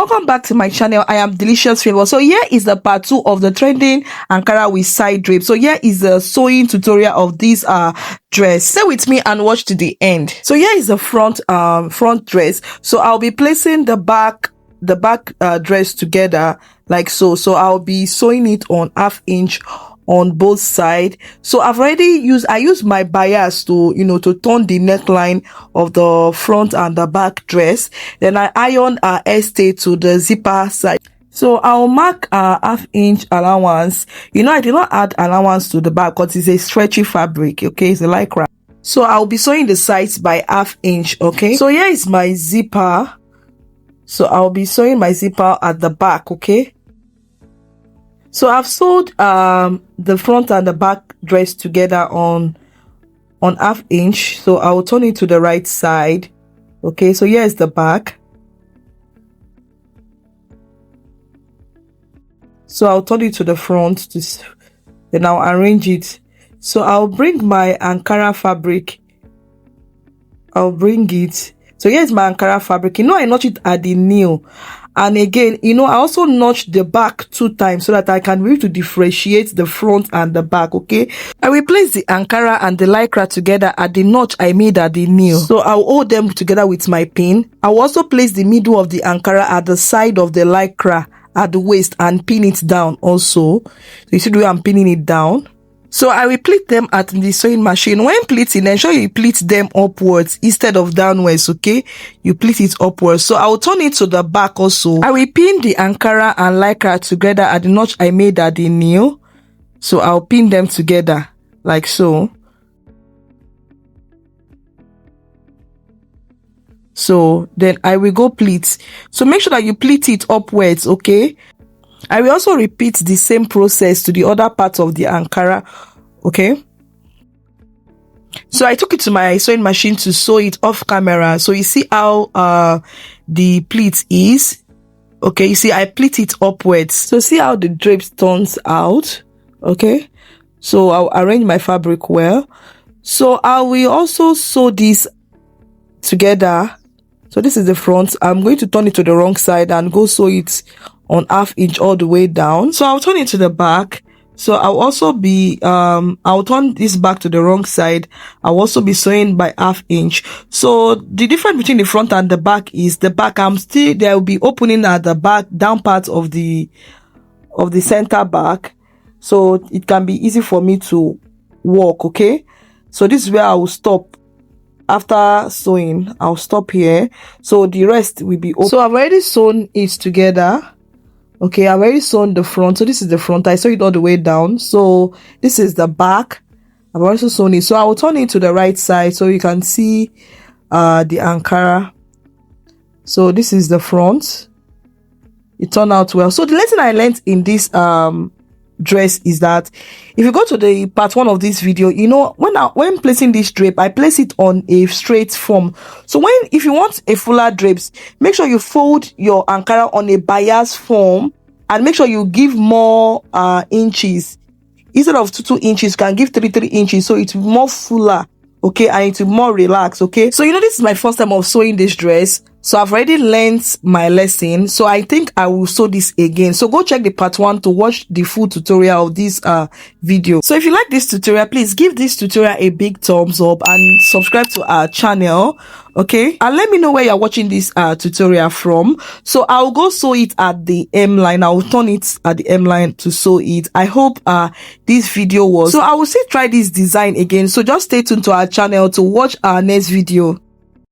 Welcome back to my channel. I am Delicious Favor. So here is the part 2 of the trending Ankara with side drape. So here is the sewing tutorial of this dress. Stay with me and watch to the end. So here is the front dress. So I'll be placing the back dress together like so. So I'll be sewing it on 1/2 inch on both sides. So I use my bias to to turn the neckline of the front and the back dress. Then I iron stay to the zipper side. So I'll mark 1/2 inch allowance. I did not add allowance to the back because it's a stretchy fabric. Okay, it's a lycra. So I'll be sewing the sides by 1/2 inch. Okay, so here is my zipper. So I'll be sewing my zipper at the back. Okay, so I've sewed the front and the back dress together on 1/2 inch. So I'll turn it to the right side. Okay, so here is the back. So I'll turn it to the front, then I'll arrange it. So I'll bring my Ankara fabric. I'll bring it. So here's my Ankara fabric. I notch it at the nail. And again, I also notch the back 2 times so that I can be able to differentiate the front and the back. Okay, I will place the Ankara and the lycra together at the notch I made at the nail. So I'll hold them together with my pin. I'll also place the middle of the Ankara at the side of the lycra at the waist and pin it down also. So you see the way I'm pinning it down. So I will pleat them at the sewing machine. When pleating, ensure you pleat them upwards instead of downwards. Okay, you pleat it upwards. So I will turn it to the back also. I will pin the Ankara and lycra together at the notch I made at the nail. So I'll pin them together like so. So then I will go pleat. So make sure that you pleat it upwards. Okay, I will also repeat the same process to the other part of the Ankara. Okay, so I took it to my sewing machine to sew it off camera. So you see how the pleat is. Okay, you see I pleat it upwards. So see how the drapes turns out. Okay, so I'll arrange my fabric well. So I will also sew this together. So this is the front. I'm going to turn it to the wrong side and go sew it on 1/2 inch all the way down. So I'll turn it to the back. So I'll also be I'll turn this back to the wrong side. I'll also be sewing by 1/2 inch. So the difference between the front and the back is the back there will be opening at the back down part of the center back, so it can be easy for me to walk. Okay, so this is where I will stop. After sewing, I'll stop here. So the rest will be open. So I've already sewn it together. Okay, I've already sewn the front. So this is the front. I sew it all the way down. So this is the back. I've also sewn it. So I will turn it to the right side so you can see the Ankara. So this is the front. It turned out well. So the lesson I learned in this dress is that if you go to the part 1 of this video, when placing this drape, I place it on a straight form. So if you want a fuller drapes, make sure you fold your Ankara on a bias form and make sure you give more inches. Instead of 2 inches, you can give 3 inches, so it's more fuller. Okay, and it's more relaxed. Okay, so this is my first time of sewing this dress. So I've already learned my lesson. So I think I will sew this again. So go check the part 1 to watch the full tutorial of this video. So if you like this tutorial, please give this tutorial a big thumbs up and subscribe to our channel. Okay, and let me know where you're watching this tutorial from. So I'll go sew it at the hemline. I'll turn it at the hemline to sew it. I hope this video was so I will still try this design again. So just stay tuned to our channel to watch our next video.